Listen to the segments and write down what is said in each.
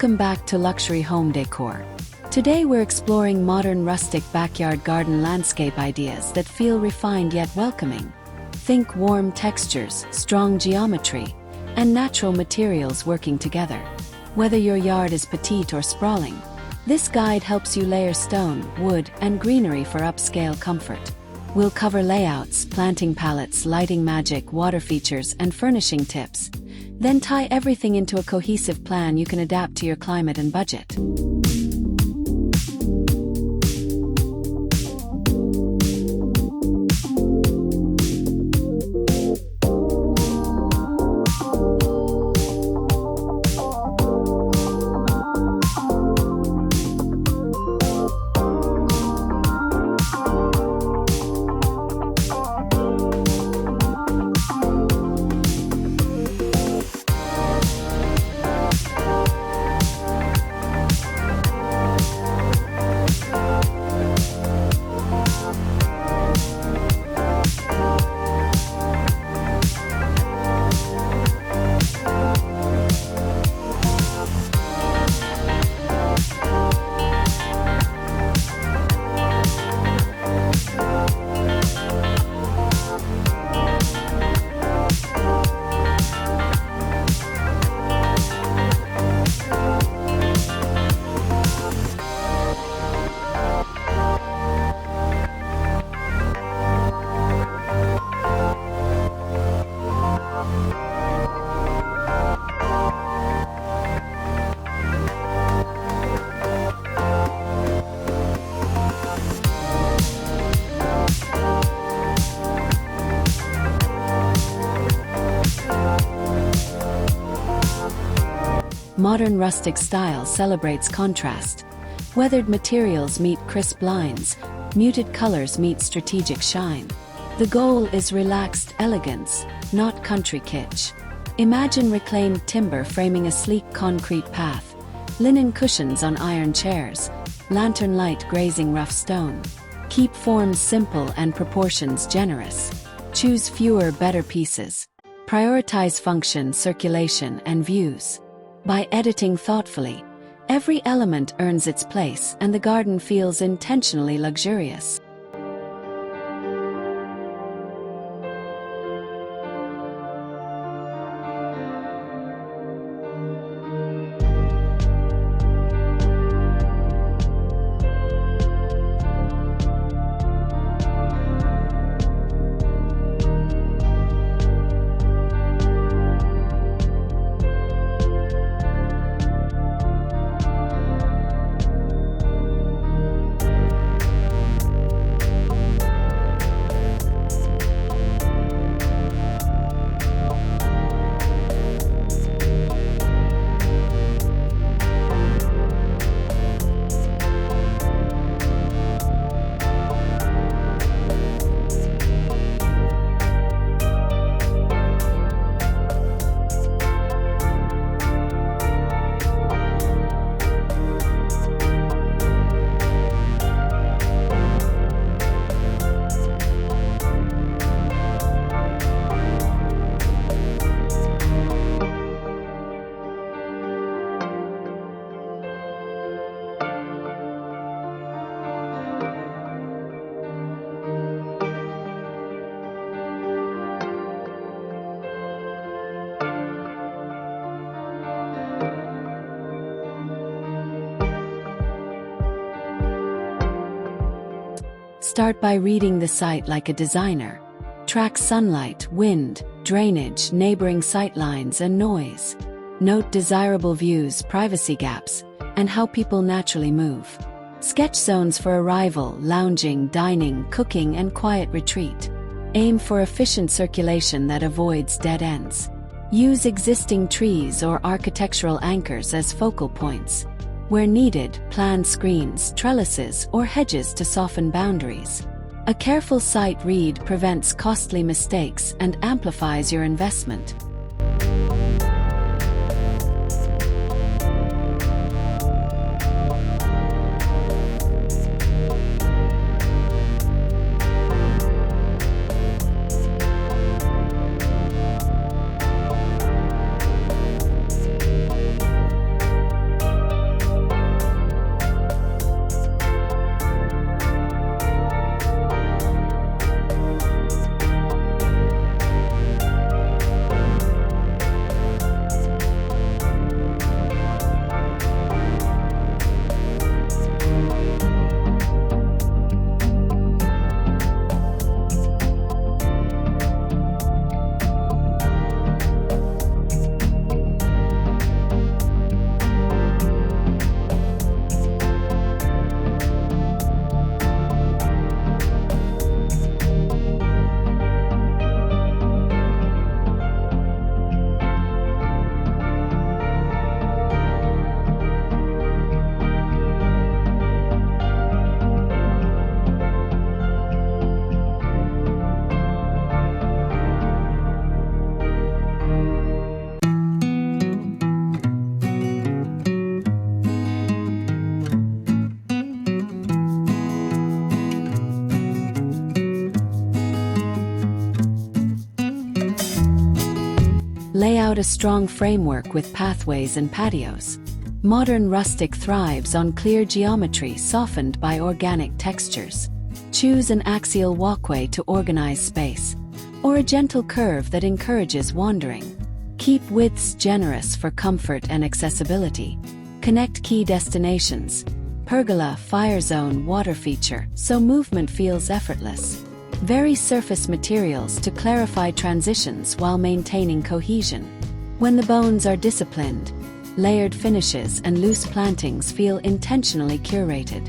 Welcome back to Luxury Home Decor. Today we're exploring modern rustic backyard garden landscape ideas that feel refined yet welcoming. Think warm textures, strong geometry, and natural materials working together. Whether your yard is petite or sprawling, this guide helps you layer stone, wood, and greenery for upscale comfort. We'll cover layouts, planting palettes, lighting magic, water features, and furnishing tips. Then tie everything into a cohesive plan you can adapt to your climate and budget. Modern rustic style celebrates contrast. Weathered materials meet crisp lines, muted colors meet strategic shine. The goal is relaxed elegance, not country kitsch. Imagine reclaimed timber framing a sleek concrete path, linen cushions on iron chairs, lantern light grazing rough stone. Keep forms simple and proportions generous. Choose fewer, better pieces. Prioritize function, circulation, and views. By editing thoughtfully, every element earns its place and the garden feels intentionally luxurious. Start by reading the site like a designer. Track sunlight, wind, drainage, neighboring sightlines, and noise. Note desirable views, privacy gaps, and how people naturally move. Sketch zones for arrival, lounging, dining, cooking, and quiet retreat. Aim for efficient circulation that avoids dead ends. Use existing trees or architectural anchors as focal points. Where needed, plan screens, trellises, or hedges to soften boundaries. A careful site read prevents costly mistakes and amplifies your investment. out a strong framework with pathways and patios. Modern rustic thrives on clear geometry softened by organic textures. Choose an axial walkway to organize space, or a gentle curve that encourages wandering. Keep widths generous for comfort and accessibility. Connect key destinations. Pergola, fire zone, water feature, so movement feels effortless. Vary surface materials to clarify transitions while maintaining cohesion. When the bones are disciplined, layered finishes and loose plantings feel intentionally curated.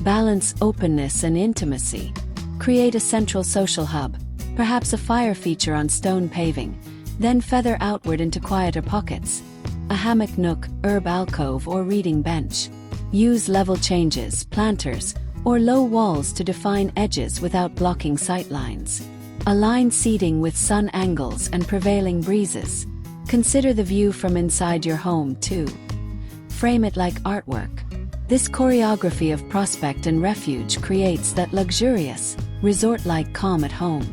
Balance openness and intimacy. Create a central social hub, perhaps a fire feature on stone paving, then feather outward into quieter pockets. A hammock nook, herb alcove or reading bench. Use level changes, planters, or low walls to define edges without blocking sightlines. Align seating with sun angles and prevailing breezes. Consider the view from inside your home too. Frame it like artwork. This choreography of prospect and refuge creates that luxurious, resort-like calm at home.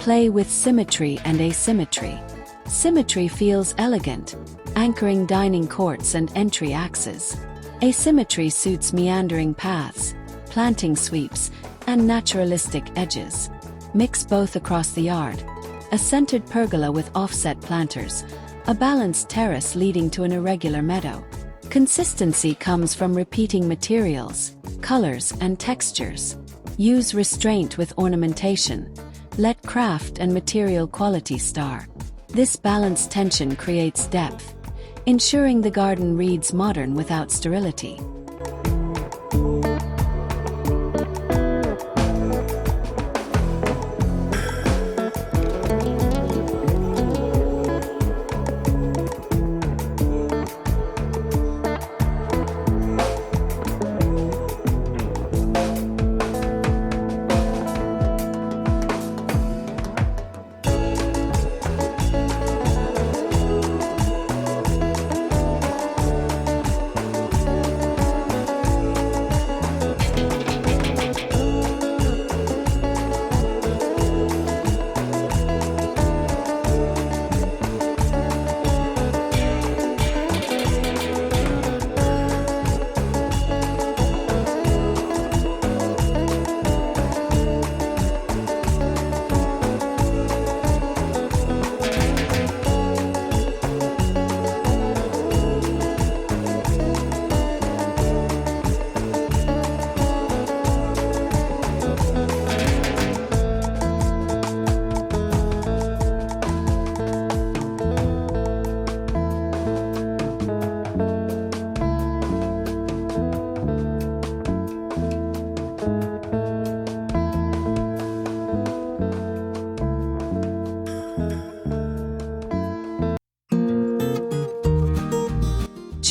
Play with symmetry and asymmetry. Symmetry feels elegant, anchoring dining courts and entry axes. Asymmetry suits meandering paths, planting sweeps, and naturalistic edges. Mix both across the yard. A centered pergola with offset planters, a balanced terrace leading to an irregular meadow. Consistency comes from repeating materials, colors, and textures. Use restraint with ornamentation. Let craft and material quality star. This balanced tension creates depth, ensuring the garden reads modern without sterility.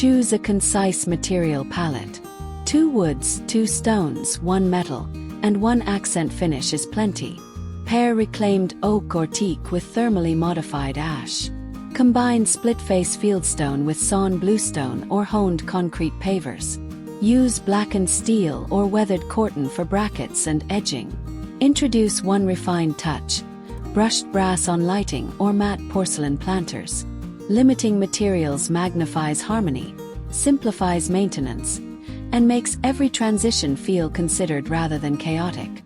Choose a concise material palette. 2 woods, 2 stones, 1 metal, and 1 accent finish is plenty. Pair reclaimed oak or teak with thermally modified ash. Combine split-face fieldstone with sawn bluestone or honed concrete pavers. Use blackened steel or weathered corten for brackets and edging. Introduce 1 refined touch, brushed brass on lighting or matte porcelain planters. Limiting materials magnifies harmony, simplifies maintenance, and makes every transition feel considered rather than chaotic.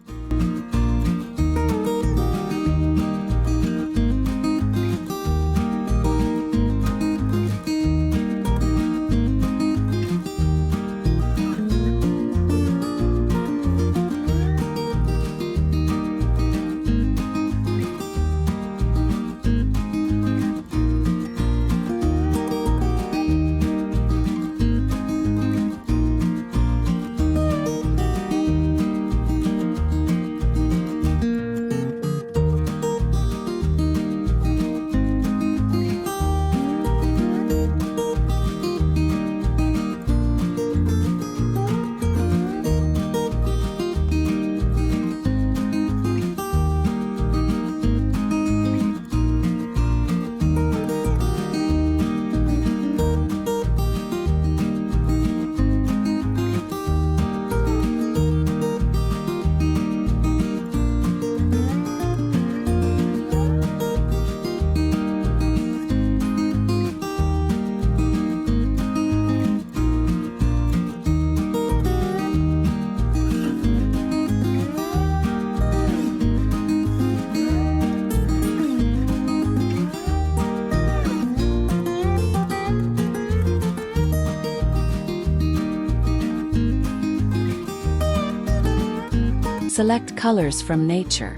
Select colors from nature.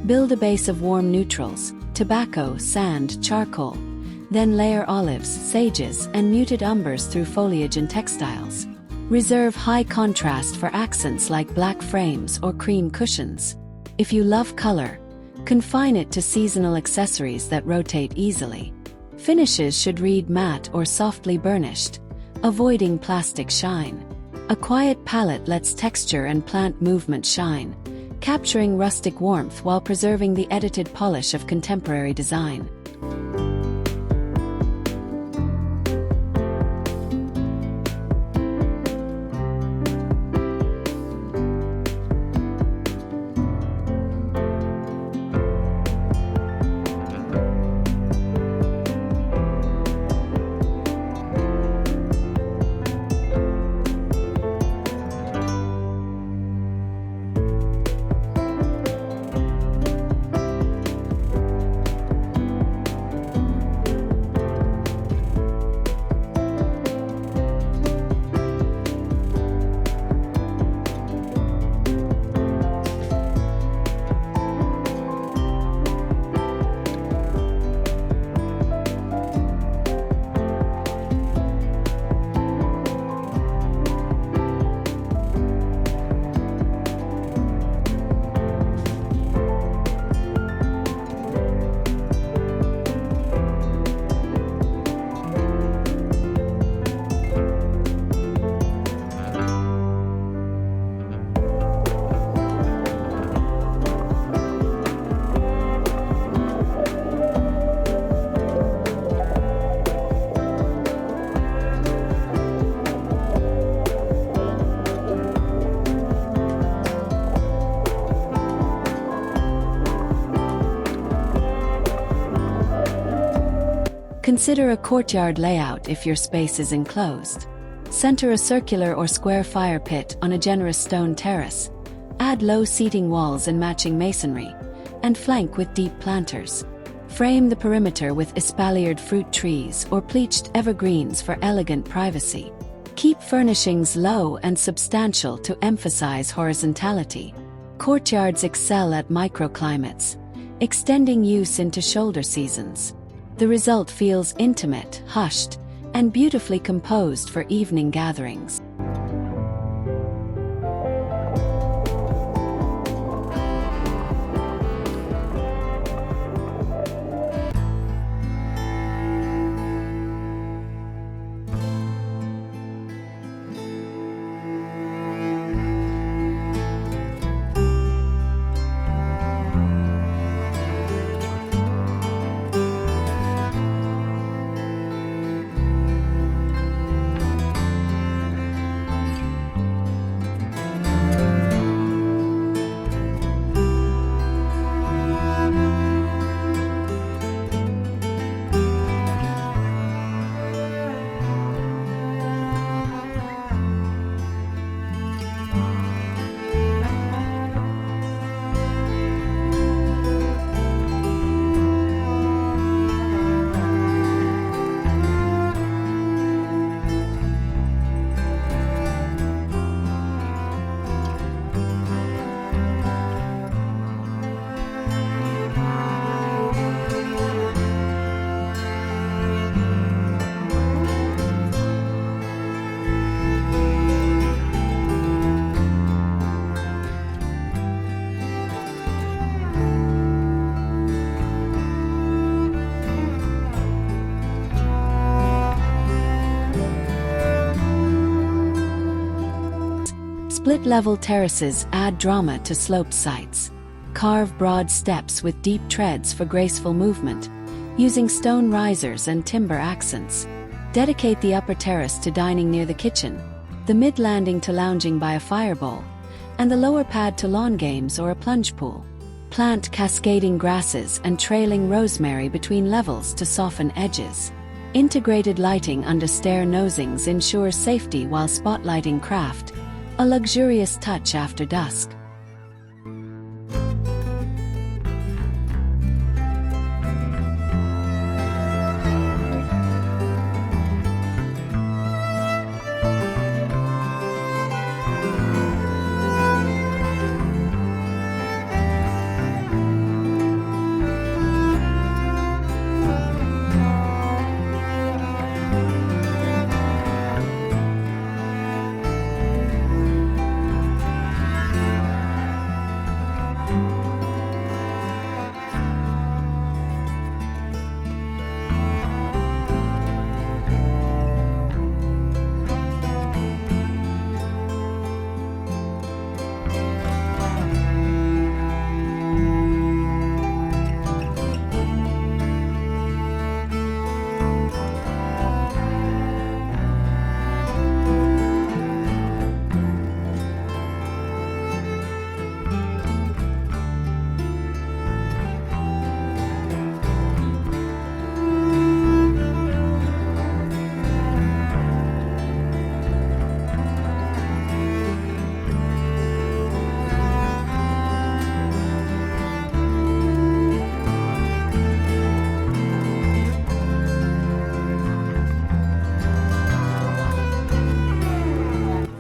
Build a base of warm neutrals, tobacco, sand, charcoal. Then layer olives, sages, and muted umbers through foliage and textiles. Reserve high contrast for accents like black frames or cream cushions. If you love color, confine it to seasonal accessories that rotate easily. Finishes should read matte or softly burnished, avoiding plastic shine. A quiet palette lets texture and plant movement shine, capturing rustic warmth while preserving the edited polish of contemporary design. Consider a courtyard layout if your space is enclosed. Center a circular or square fire pit on a generous stone terrace. Add low seating walls and matching masonry, and flank with deep planters. Frame the perimeter with espaliered fruit trees or pleached evergreens for elegant privacy. Keep furnishings low and substantial to emphasize horizontality. Courtyards excel at microclimates, extending use into shoulder seasons. The result feels intimate, hushed, and beautifully composed for evening gatherings. Split-level terraces add drama to slope sites. Carve broad steps with deep treads for graceful movement, using stone risers and timber accents. Dedicate the upper terrace to dining near the kitchen, the mid-landing to lounging by a fire bowl, and the lower pad to lawn games or a plunge pool. Plant cascading grasses and trailing rosemary between levels to soften edges. Integrated lighting under stair nosings ensures safety while spotlighting craft, a luxurious touch after dusk.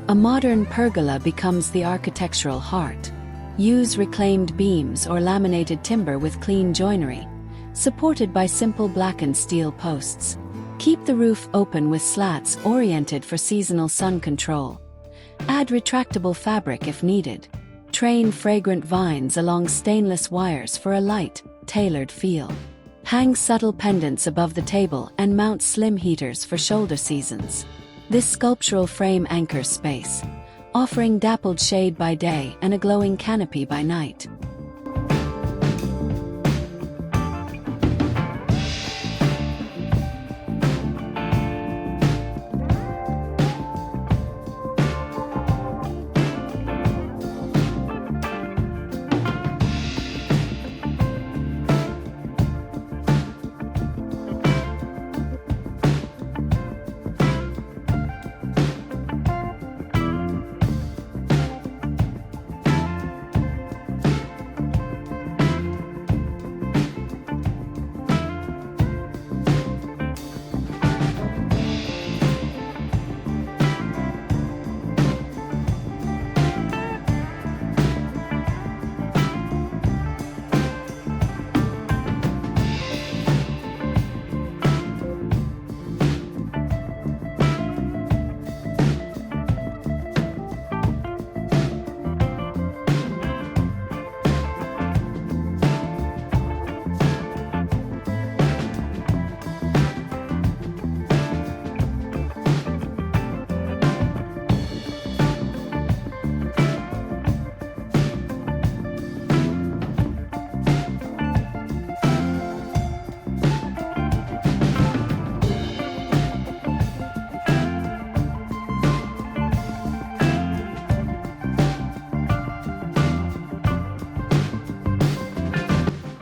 A modern pergola becomes the architectural heart. Use reclaimed beams or laminated timber with clean joinery, supported by simple blackened steel posts. Keep the roof open with slats oriented for seasonal sun control. Add retractable fabric if needed. Train fragrant vines along stainless wires for a light, tailored feel. Hang subtle pendants above the table and mount slim heaters for shoulder seasons. This sculptural frame anchors space, offering dappled shade by day and a glowing canopy by night.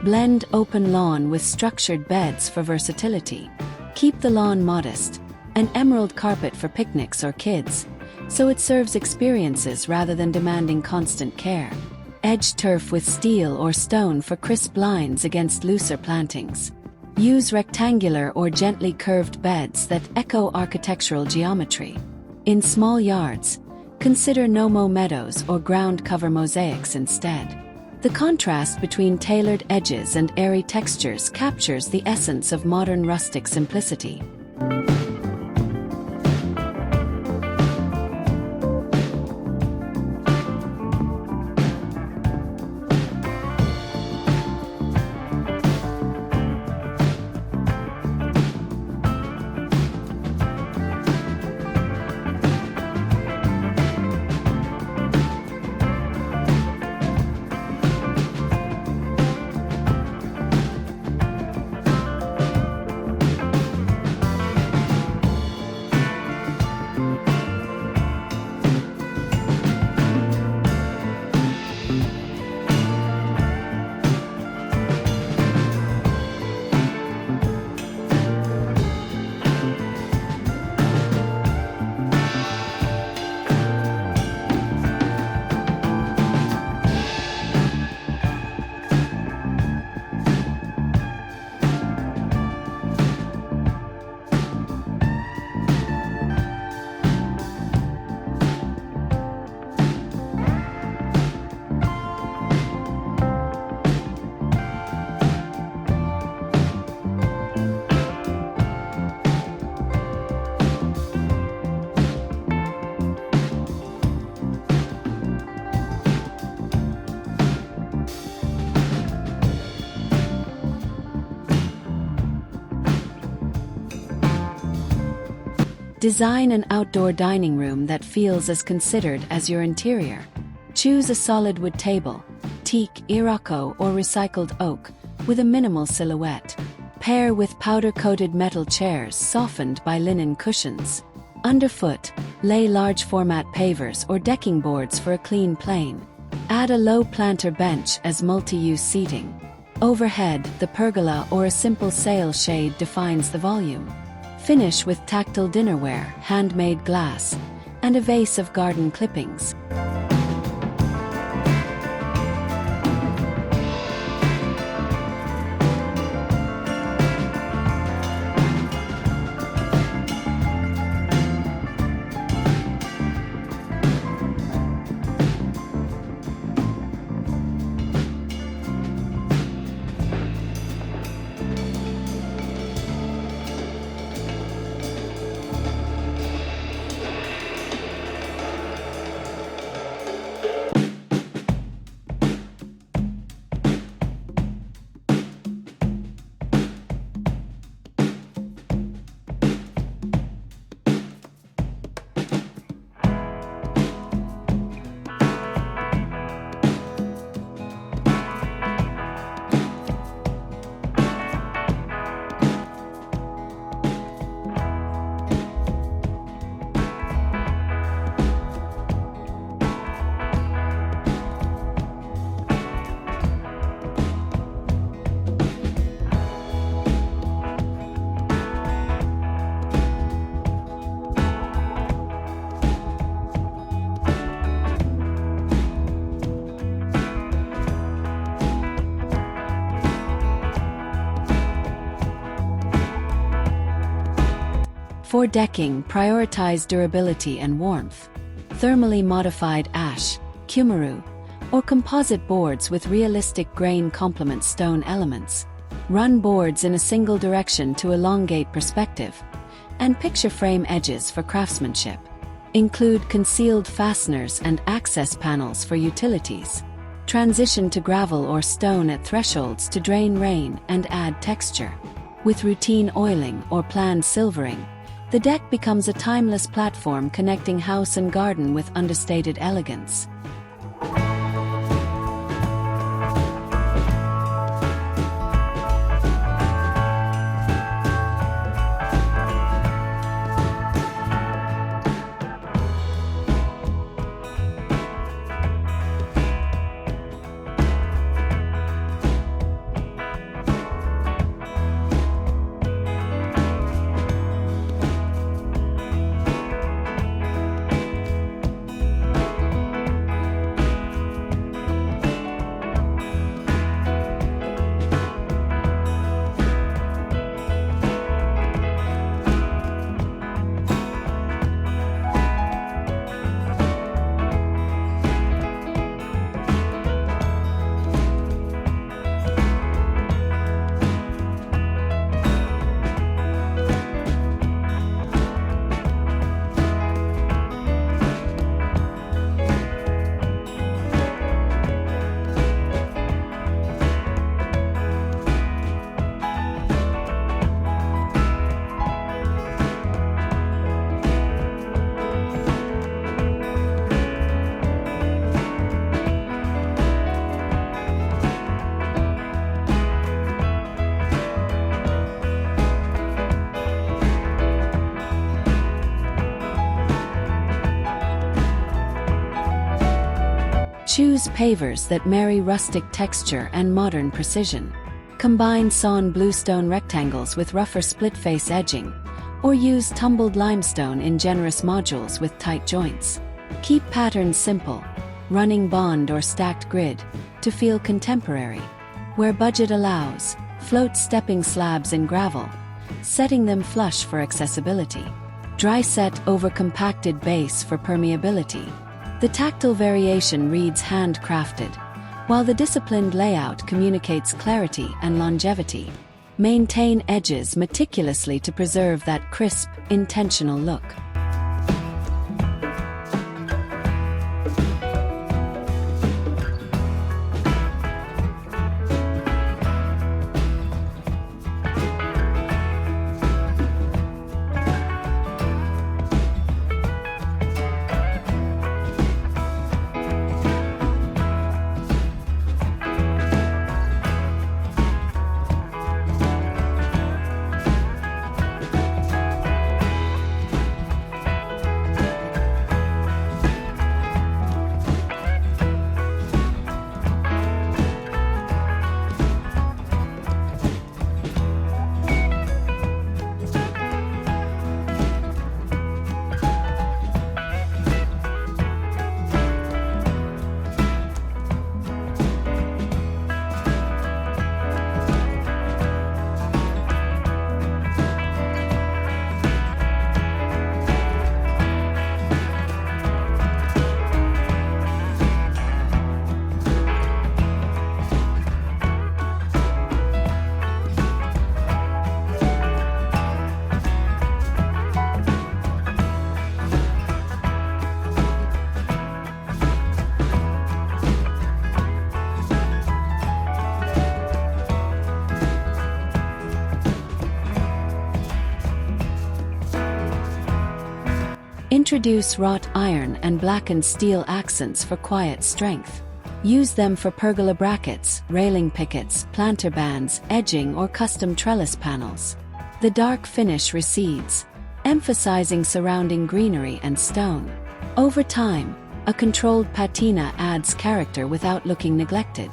Blend open lawn with structured beds for versatility. Keep the lawn modest, an emerald carpet for picnics or kids, so it serves experiences rather than demanding constant care. Edge turf with steel or stone for crisp lines against looser plantings. Use rectangular or gently curved beds that echo architectural geometry. In small yards, consider no-mow meadows or ground cover mosaics instead. The contrast between tailored edges and airy textures captures the essence of modern rustic simplicity. Design an outdoor dining room that feels as considered as your interior. Choose a solid wood table, teak, Iroko, or recycled oak, with a minimal silhouette. Pair with powder-coated metal chairs softened by linen cushions. Underfoot, lay large format pavers or decking boards for a clean plane. Add a low planter bench as multi-use seating. Overhead, the pergola or a simple sail shade defines the volume. Finish with tactile dinnerware, handmade glass, and a vase of garden clippings. For decking, prioritize durability and warmth. Thermally modified ash, kumaru, or composite boards with realistic grain complement stone elements. Run boards in a single direction to elongate perspective, and picture frame edges for craftsmanship. Include concealed fasteners and access panels for utilities. Transition to gravel or stone at thresholds to drain rain and add texture. With routine oiling or planned silvering, the deck becomes a timeless platform connecting house and garden with understated elegance. Choose pavers that marry rustic texture and modern precision. Combine sawn bluestone rectangles with rougher split-face edging, or use tumbled limestone in generous modules with tight joints. Keep patterns simple, running bond or stacked grid, to feel contemporary. Where budget allows, float stepping slabs in gravel, setting them flush for accessibility. Dry set over compacted base for permeability. The tactile variation reads handcrafted, while the disciplined layout communicates clarity and longevity. Maintain edges meticulously to preserve that crisp, intentional look. Introduce wrought iron and blackened steel accents for quiet strength. Use them for pergola brackets, railing pickets, planter bands, edging, or custom trellis panels. The dark finish recedes, emphasizing surrounding greenery and stone. Over time, a controlled patina adds character without looking neglected.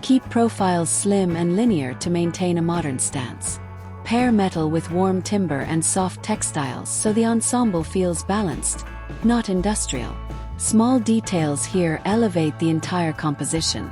Keep profiles slim and linear to maintain a modern stance. Pair metal with warm timber and soft textiles so the ensemble feels balanced, not industrial. Small details here elevate the entire composition.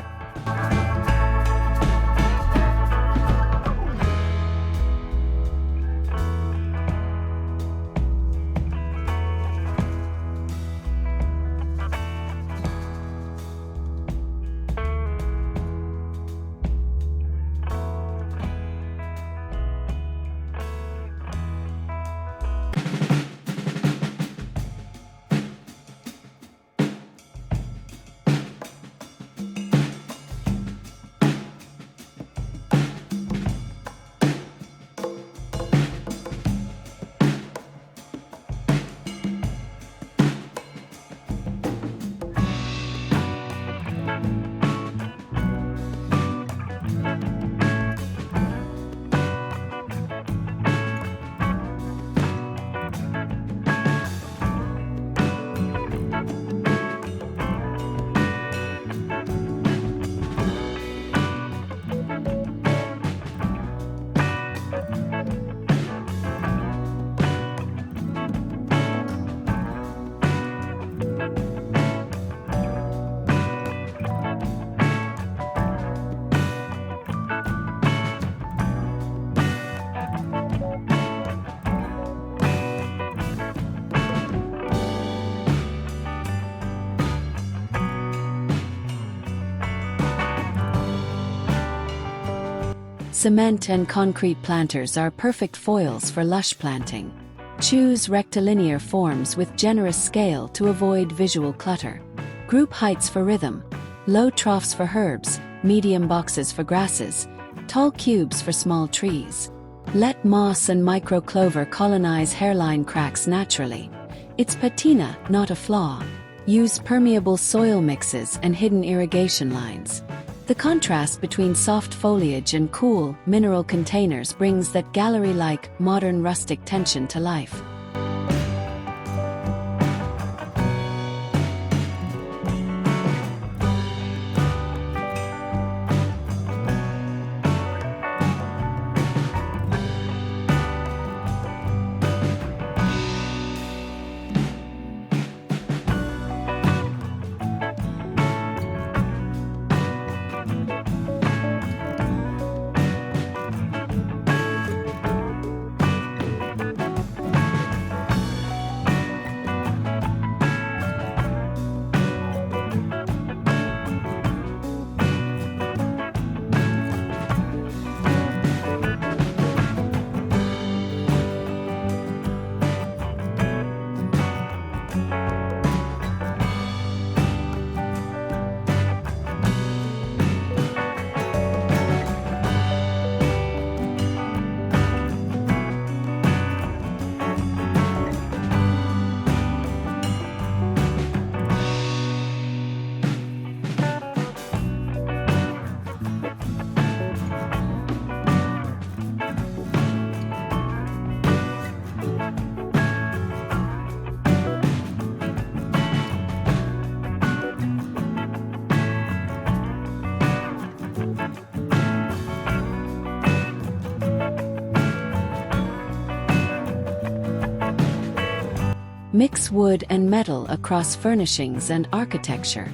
Cement and concrete planters are perfect foils for lush planting. Choose rectilinear forms with generous scale to avoid visual clutter. Group heights for rhythm, low troughs for herbs, medium boxes for grasses, tall cubes for small trees. Let moss and microclover colonize hairline cracks naturally. It's patina, not a flaw. Use permeable soil mixes and hidden irrigation lines. The contrast between soft foliage and cool, mineral containers brings that gallery-like, modern rustic tension to life. Mix wood and metal across furnishings and architecture.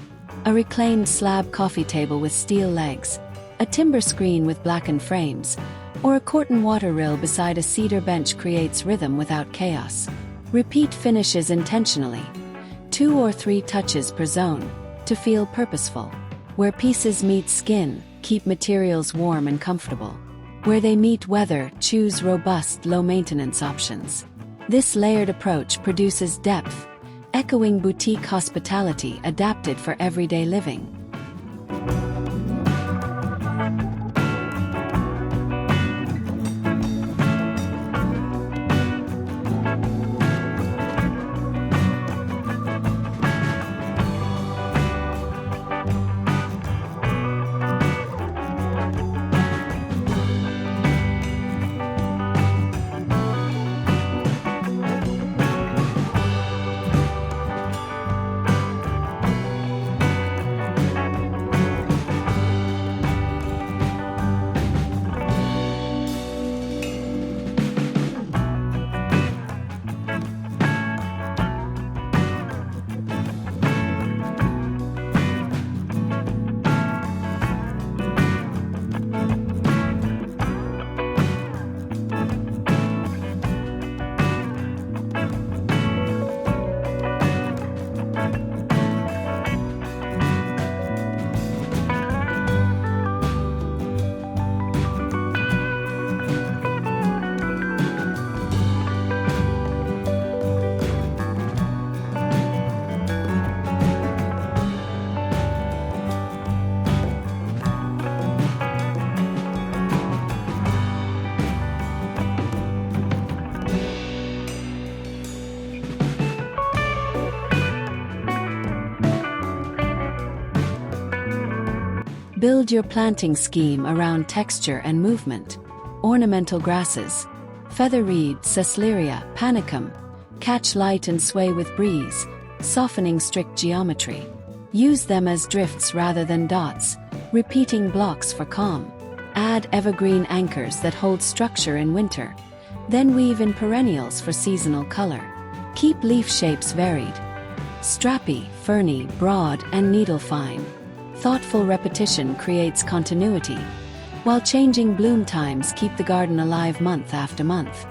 A reclaimed slab coffee table with steel legs, a timber screen with blackened frames, or a corten water rill beside a cedar bench creates rhythm without chaos. Repeat finishes intentionally. 2 or 3 touches per zone, to feel purposeful. Where pieces meet skin, keep materials warm and comfortable. Where they meet weather, choose robust, low-maintenance options. This layered approach produces depth, echoing boutique hospitality adapted for everyday living. Build your planting scheme around texture and movement. Ornamental grasses. Feather reed, Cecleria, panicum. Catch light and sway with breeze, softening strict geometry. Use them as drifts rather than dots, repeating blocks for calm. Add evergreen anchors that hold structure in winter. Then weave in perennials for seasonal color. Keep leaf shapes varied. Strappy, ferny, broad, and needle-fine. Thoughtful repetition creates continuity, while changing bloom times keep the garden alive month after month.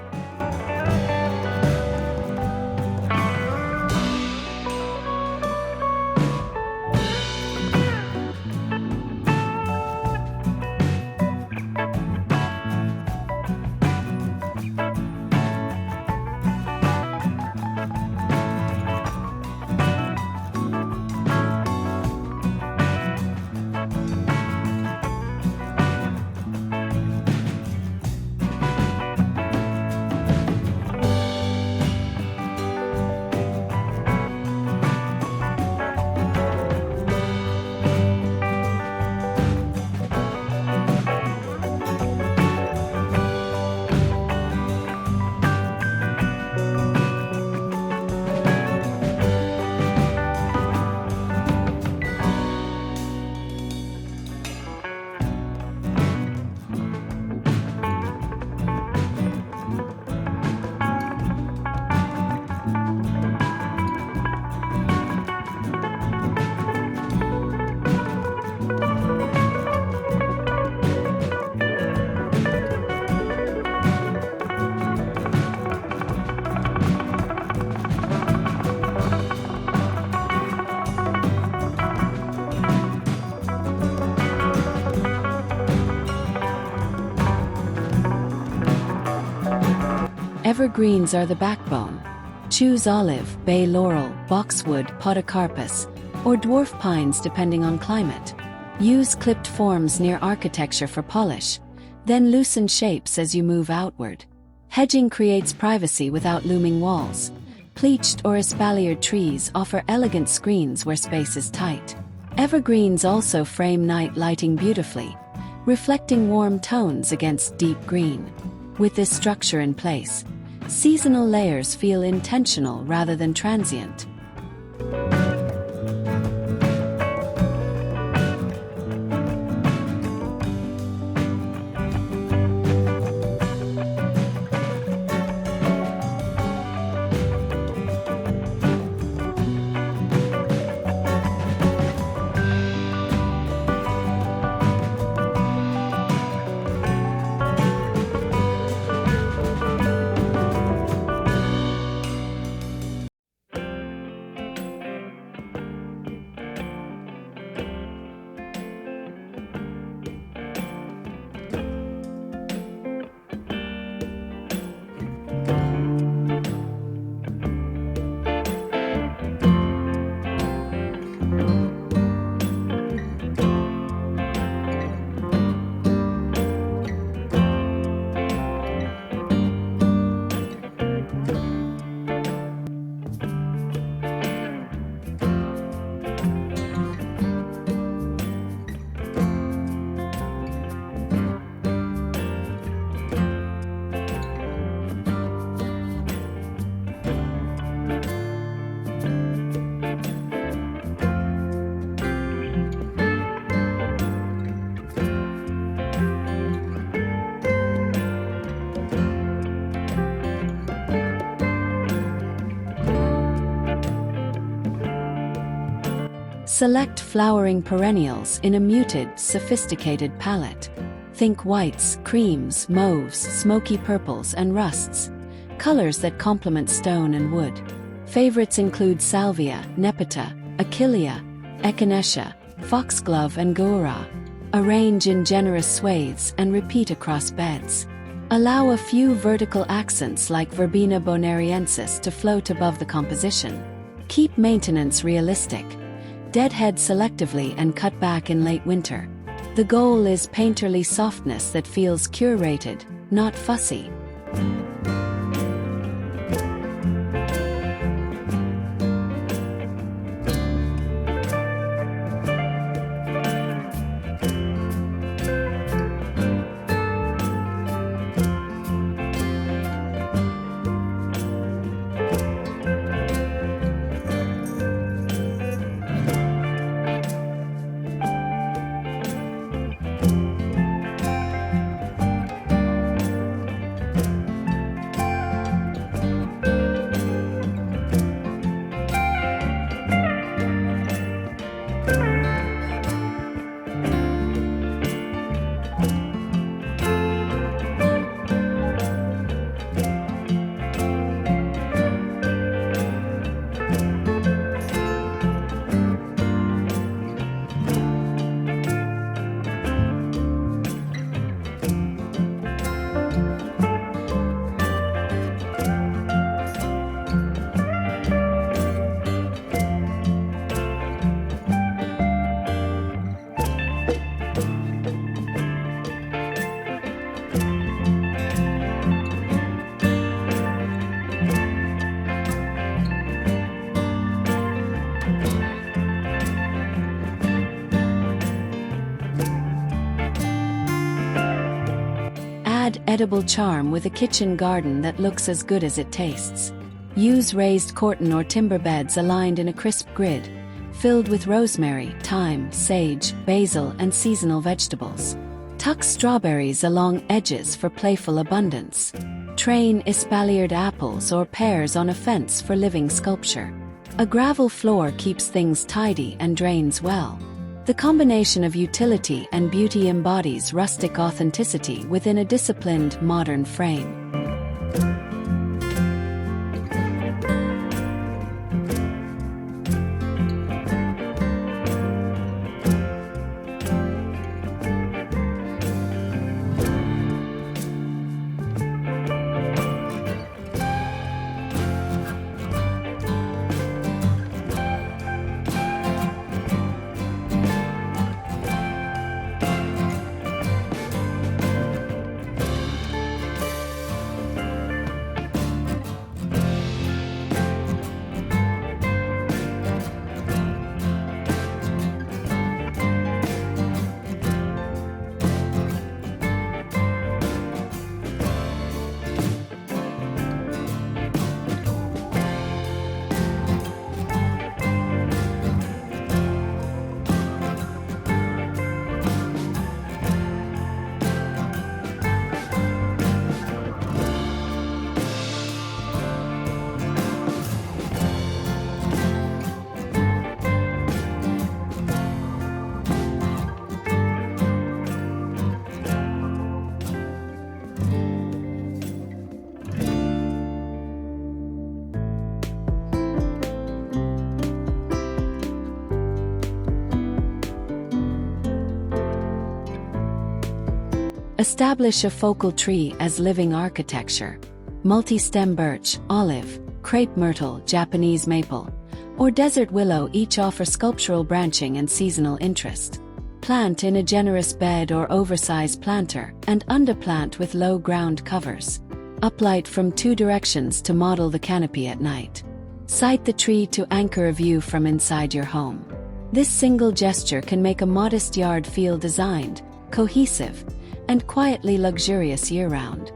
Evergreens are the backbone. Choose olive, bay laurel, boxwood, podocarpus, or dwarf pines depending on climate. Use clipped forms near architecture for polish, then loosen shapes as you move outward. Hedging creates privacy without looming walls. Pleached or espaliered trees offer elegant screens where space is tight. Evergreens also frame night lighting beautifully, reflecting warm tones against deep green. With this structure in place, seasonal layers feel intentional rather than transient. Select flowering perennials in a muted, sophisticated palette. Think whites, creams, mauves, smoky purples, and rusts, colors that complement stone and wood. Favorites include salvia, nepeta, achillea, echinacea, foxglove, and gaura. Arrange in generous swathes and repeat across beds. Allow a few vertical accents like Verbena bonariensis to float above the composition. Keep maintenance realistic. Deadhead selectively and cut back in late winter. The goal is painterly softness that feels curated, not fussy. edible charm with a kitchen garden that looks as good as it tastes. Use raised corten or timber beds aligned in a crisp grid, filled with rosemary, thyme, sage, basil, and seasonal vegetables. Tuck strawberries along edges for playful abundance. Train espaliered apples or pears on a fence for living sculpture. A gravel floor keeps things tidy and drains well. The combination of utility and beauty embodies rustic authenticity within a disciplined, modern frame. Establish a focal tree as living architecture. Multi-stem birch, olive, crepe myrtle, Japanese maple, or desert willow each offer sculptural branching and seasonal interest. Plant in a generous bed or oversized planter and underplant with low ground covers. Uplight from 2 directions to model the canopy at night. Site the tree to anchor a view from inside your home. This single gesture can make a modest yard feel designed, cohesive, and quietly luxurious year-round.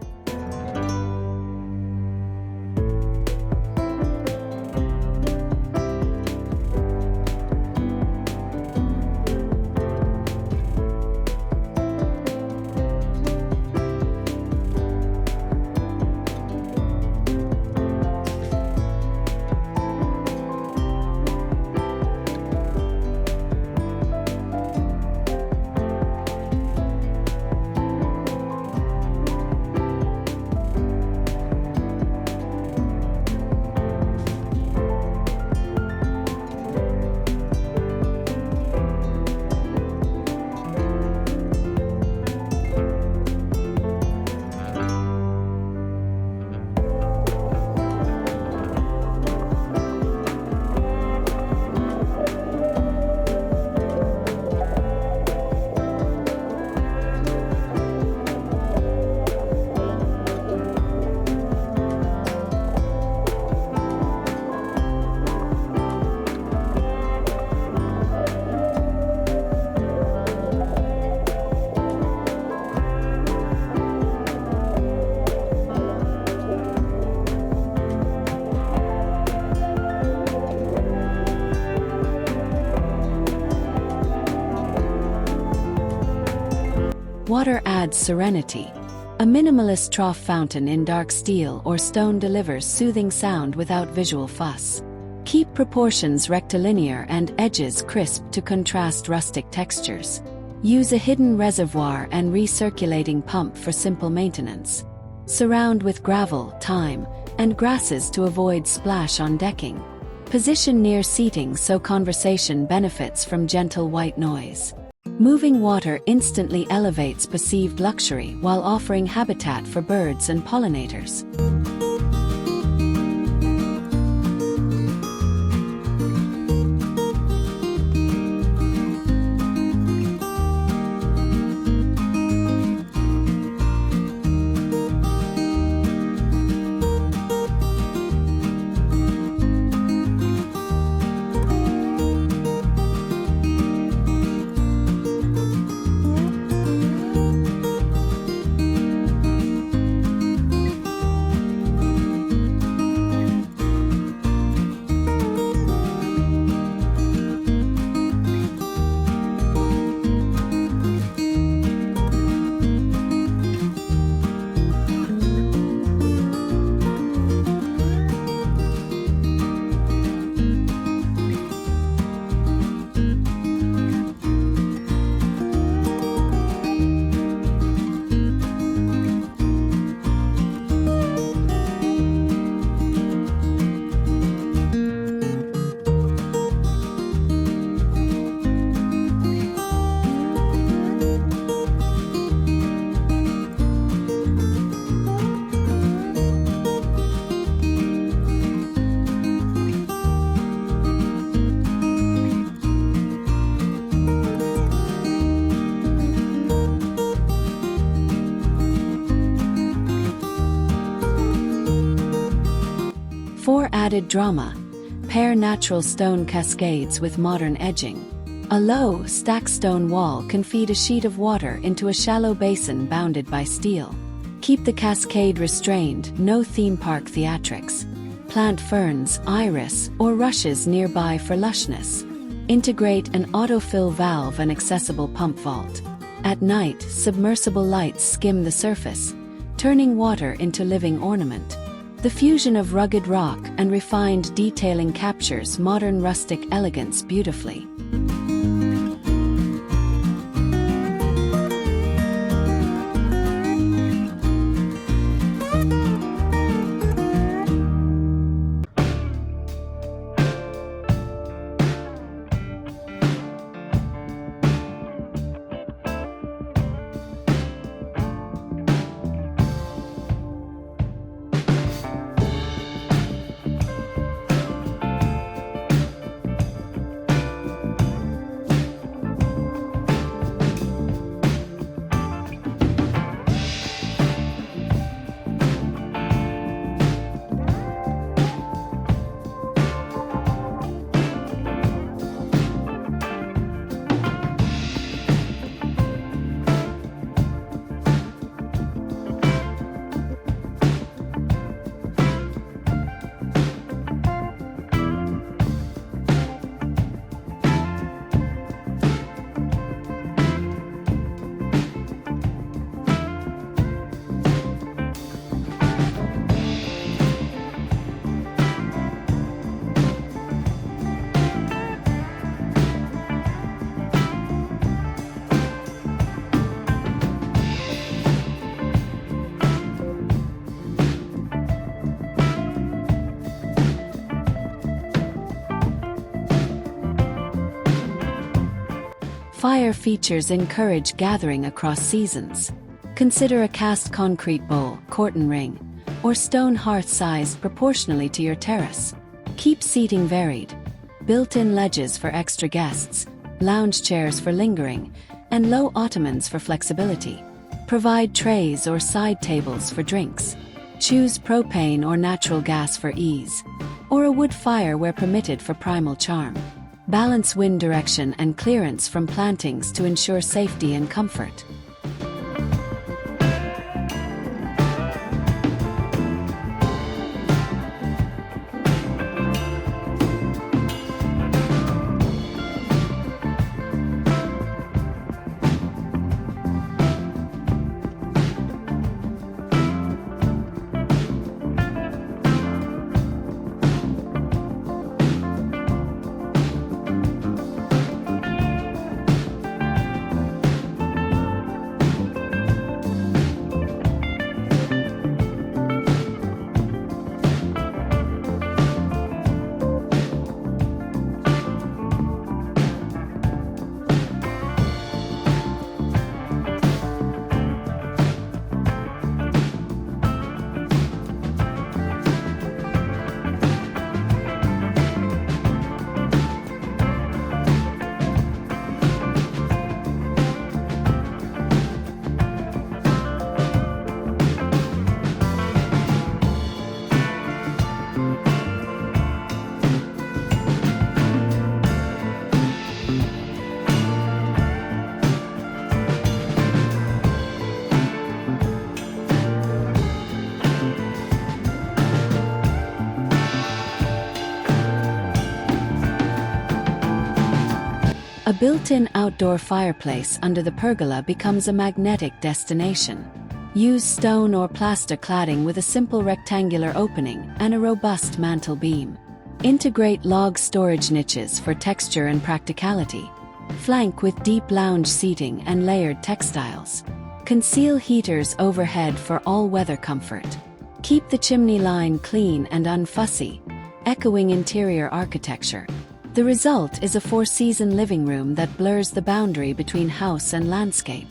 Water adds serenity. A minimalist trough fountain in dark steel or stone delivers soothing sound without visual fuss. Keep proportions rectilinear and edges crisp to contrast rustic textures. Use a hidden reservoir and recirculating pump for simple maintenance. Surround with gravel, thyme, and grasses to avoid splash on decking. Position near seating so conversation benefits from gentle white noise. Moving water instantly elevates perceived luxury while offering habitat for birds and pollinators. added drama. Pair natural stone cascades with modern edging. A low, stacked stone wall can feed a sheet of water into a shallow basin bounded by steel. Keep the cascade restrained, no theme park theatrics. Plant ferns, iris, or rushes nearby for lushness. Integrate an autofill valve and accessible pump vault. At night, submersible lights skim the surface, turning water into living ornament. The fusion of rugged rock and refined detailing captures modern rustic elegance beautifully. Fire features encourage gathering across seasons. Consider a cast concrete bowl, corten ring, or stone hearth sized proportionally to your terrace. Keep seating varied. Built-in ledges for extra guests, lounge chairs for lingering, and low ottomans for flexibility. Provide trays or side tables for drinks. Choose propane or natural gas for ease, or a wood fire where permitted for primal charm. Balance wind direction and clearance from plantings to ensure safety and comfort. A built-in outdoor fireplace under the pergola becomes a magnetic destination. Use stone or plaster cladding with a simple rectangular opening and a robust mantel beam. Integrate log storage niches for texture and practicality. Flank with deep lounge seating and layered textiles. Conceal heaters overhead for all-weather comfort. Keep the chimney line clean and unfussy, echoing interior architecture. The result is a four-season living room that blurs the boundary between house and landscape.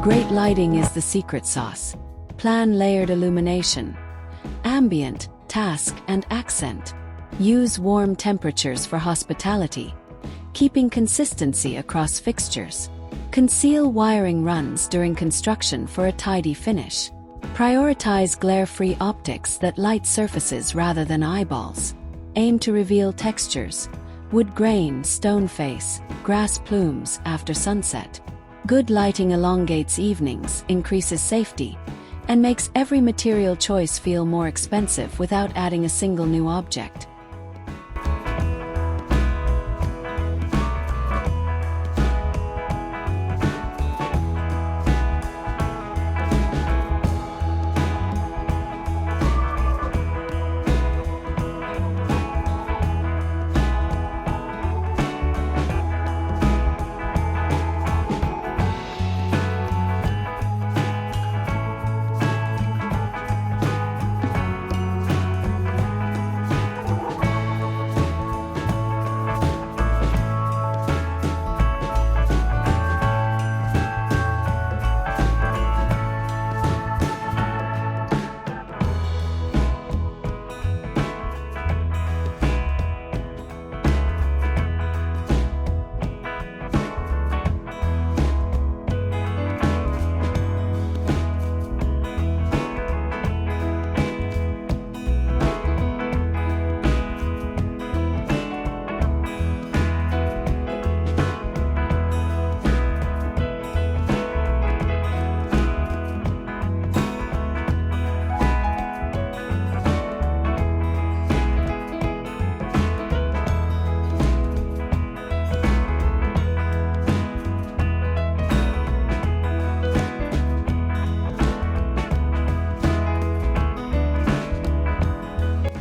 Great lighting is the secret sauce. Plan layered illumination. Ambient, task, and accent. Use warm temperatures for hospitality, keeping consistency across fixtures. Conceal wiring runs during construction for a tidy finish. Prioritize glare-free optics that light surfaces rather than eyeballs. Aim to reveal textures: wood grain, stone face, grass plumes after sunset. Good lighting elongates evenings, increases safety, and makes every material choice feel more expensive without adding a single new object.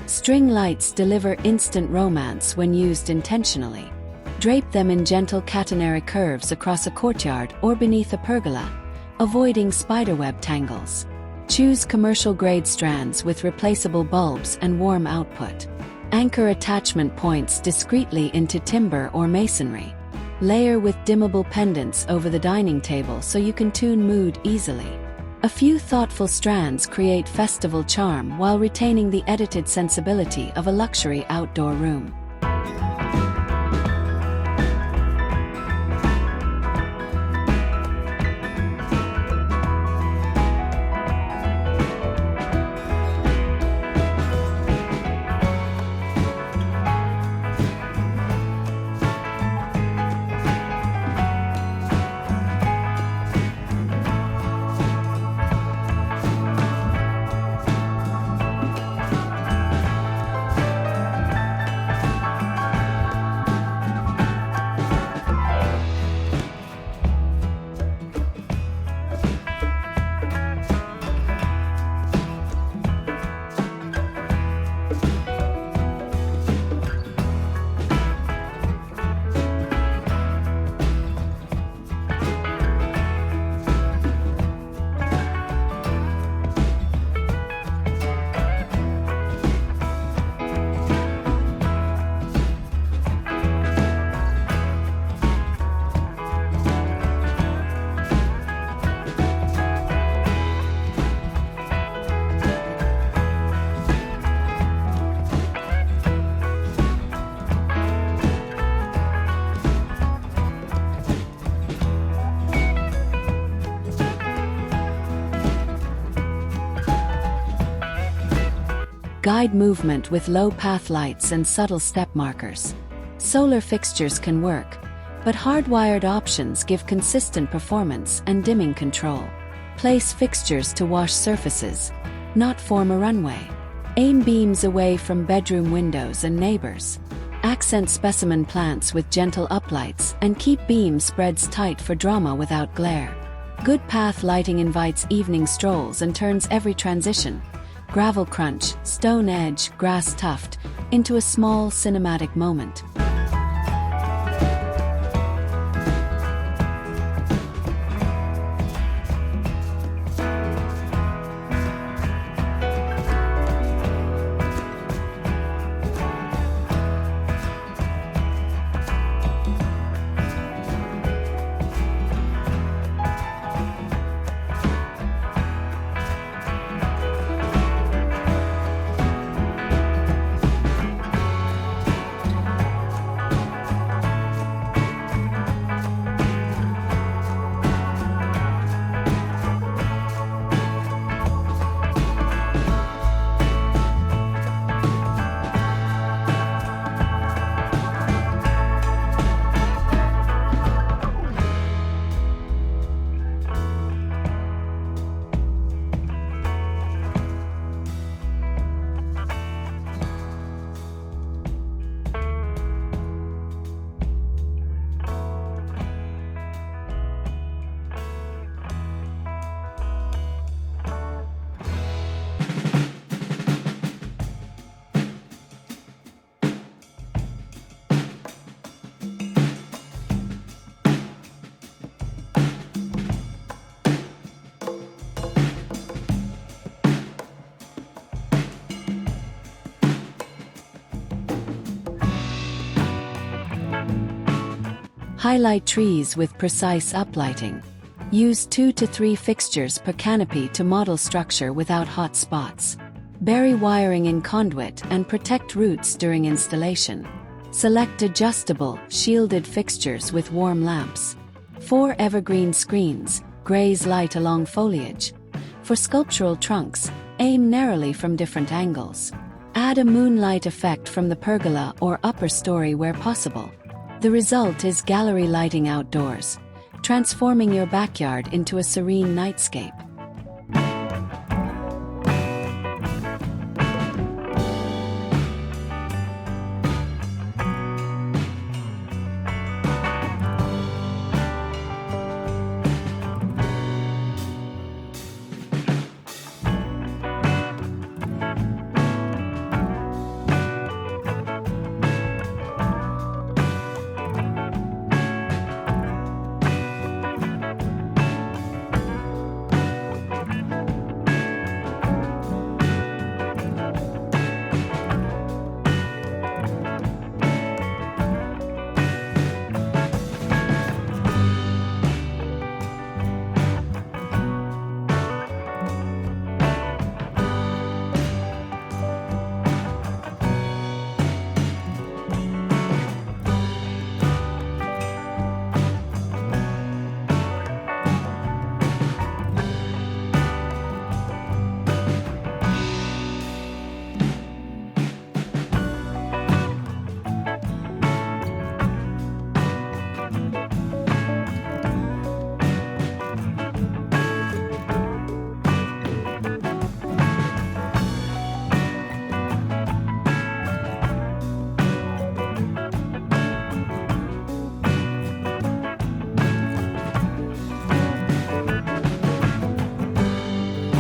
String lights deliver instant romance when used intentionally. Drape them in gentle catenary curves across a courtyard or beneath a pergola, avoiding spiderweb tangles. Choose commercial-grade strands with replaceable bulbs and warm output. Anchor attachment points discreetly into timber or masonry. Layer with dimmable pendants over the dining table so you can tune mood easily. A few thoughtful strands create festival charm while retaining the edited sensibility of a luxury outdoor room. Guide movement with low path lights and subtle step markers. Solar fixtures can work, but hardwired options give consistent performance and dimming control. Place fixtures to wash surfaces, not form a runway. Aim beams away from bedroom windows and neighbors. Accent specimen plants with gentle uplights and keep beam spreads tight for drama without glare. Good path lighting invites evening strolls and turns every transition, gravel crunch, stone edge, grass tuft, into a small cinematic moment. Highlight trees with precise uplighting. Use 2 to 3 fixtures per canopy to model structure without hot spots. Bury wiring in conduit and protect roots during installation. Select adjustable, shielded fixtures with warm lamps. 4 evergreen screens, graze light along foliage. For sculptural trunks, aim narrowly from different angles. Add a moonlight effect from the pergola or upper story where possible. The result is gallery lighting outdoors, transforming your backyard into a serene nightscape.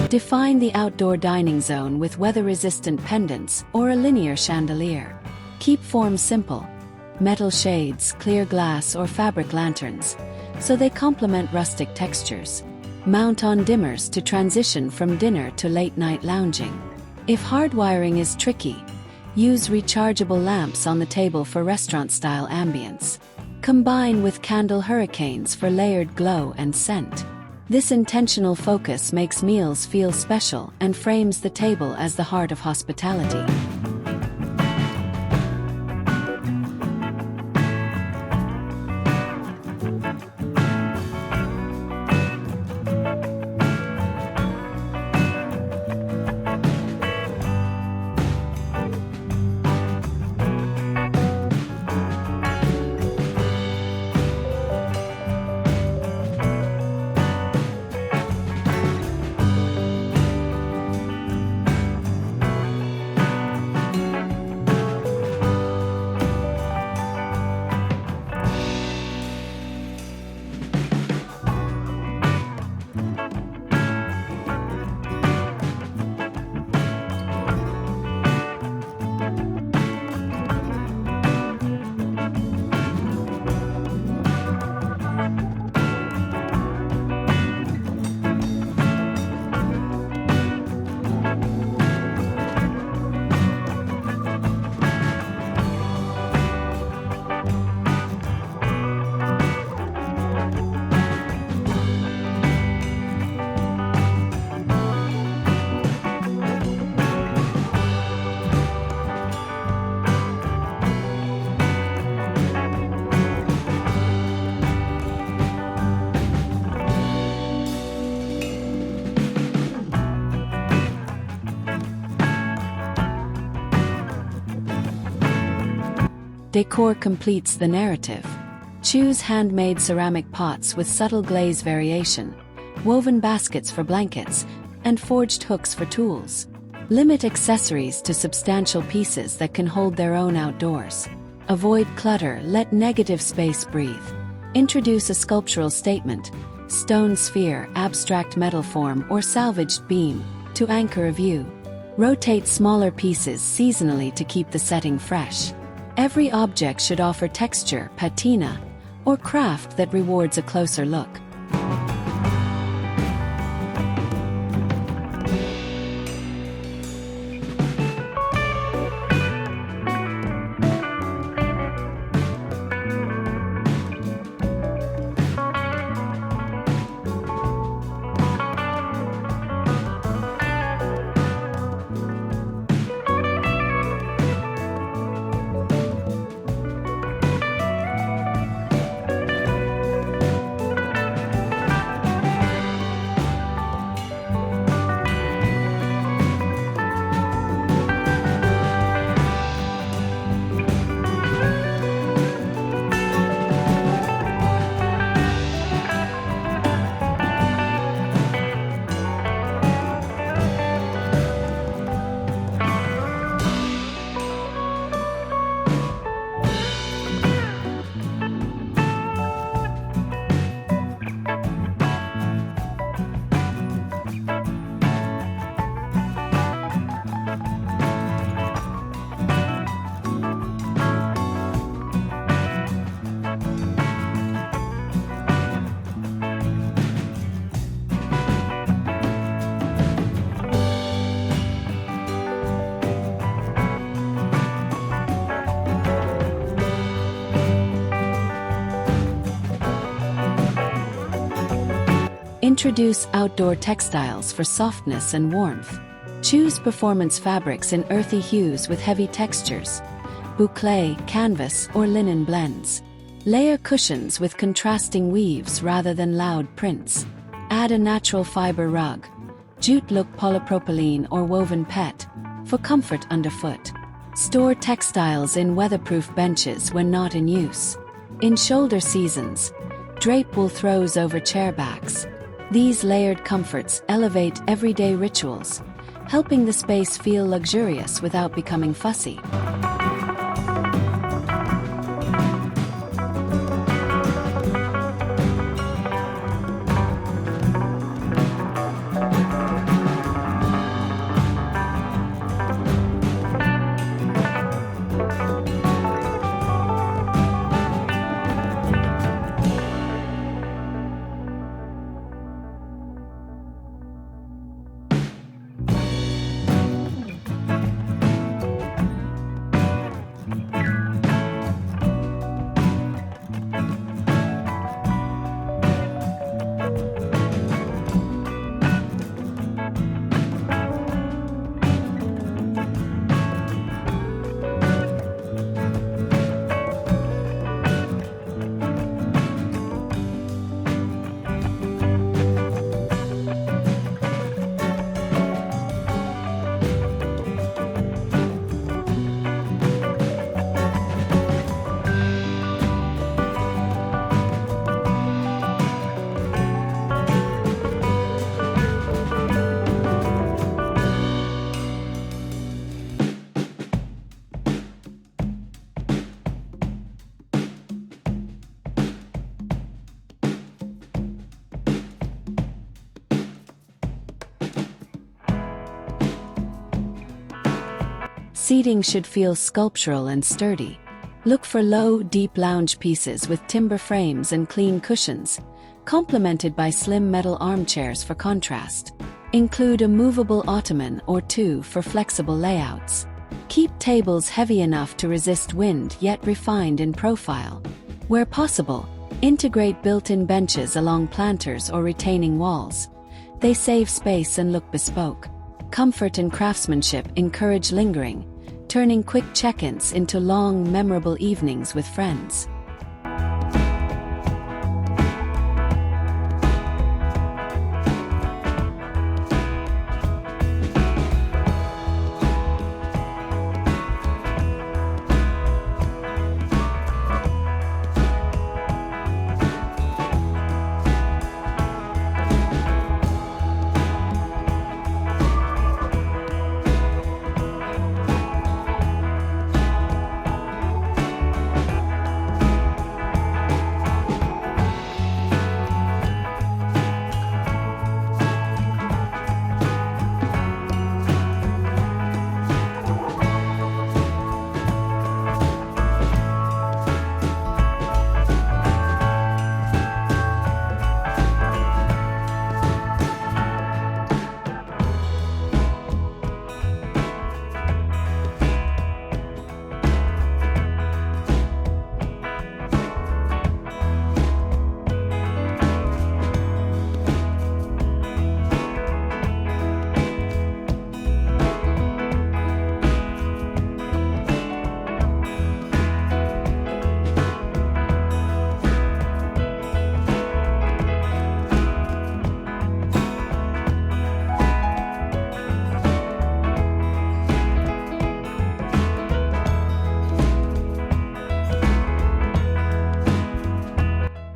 Define the outdoor dining zone with weather-resistant pendants or a linear chandelier. Keep form simple. Metal shades, clear glass or fabric lanterns, so they complement rustic textures. Mount on dimmers to transition from dinner to late-night lounging. If hardwiring is tricky, use rechargeable lamps on the table for restaurant-style ambience. Combine with candle hurricanes for layered glow and scent. This intentional focus makes meals feel special and frames the table as the heart of hospitality. Decor completes the narrative. Choose handmade ceramic pots with subtle glaze variation, woven baskets for blankets, and forged hooks for tools. Limit accessories to substantial pieces that can hold their own outdoors. Avoid clutter, let negative space breathe. Introduce a sculptural statement, stone sphere, abstract metal form, or salvaged beam, to anchor a view. Rotate smaller pieces seasonally to keep the setting fresh. Every object should offer texture, patina, or craft that rewards a closer look. Introduce outdoor textiles for softness and warmth. Choose performance fabrics in earthy hues with heavy textures. Boucle, canvas, or linen blends. Layer cushions with contrasting weaves rather than loud prints. Add a natural fiber rug. Jute look polypropylene or woven pet for comfort underfoot. Store textiles in weatherproof benches when not in use. In shoulder seasons, drape wool throws over chair backs. These layered comforts elevate everyday rituals, helping the space feel luxurious without becoming fussy. Seating should feel sculptural and sturdy. Look for low, deep lounge pieces with timber frames and clean cushions, complemented by slim metal armchairs for contrast. Include a movable ottoman or two for flexible layouts. Keep tables heavy enough to resist wind yet refined in profile. Where possible, integrate built-in benches along planters or retaining walls. They save space and look bespoke. Comfort and craftsmanship encourage lingering, turning quick check-ins into long, memorable evenings with friends.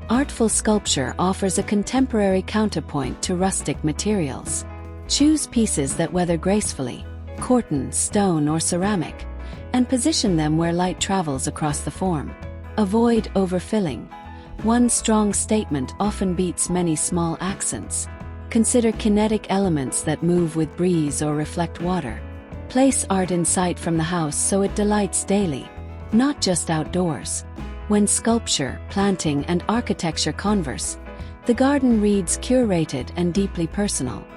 Artful sculpture offers a contemporary counterpoint to rustic materials. Choose pieces that weather gracefully, corten, stone, or ceramic, and position them where light travels across the form. Avoid overfilling. One strong statement often beats many small accents. Consider kinetic elements that move with breeze or reflect water. Place art in sight from the house so it delights daily, not just outdoors. When sculpture, planting, and architecture converse, the garden reads curated and deeply personal.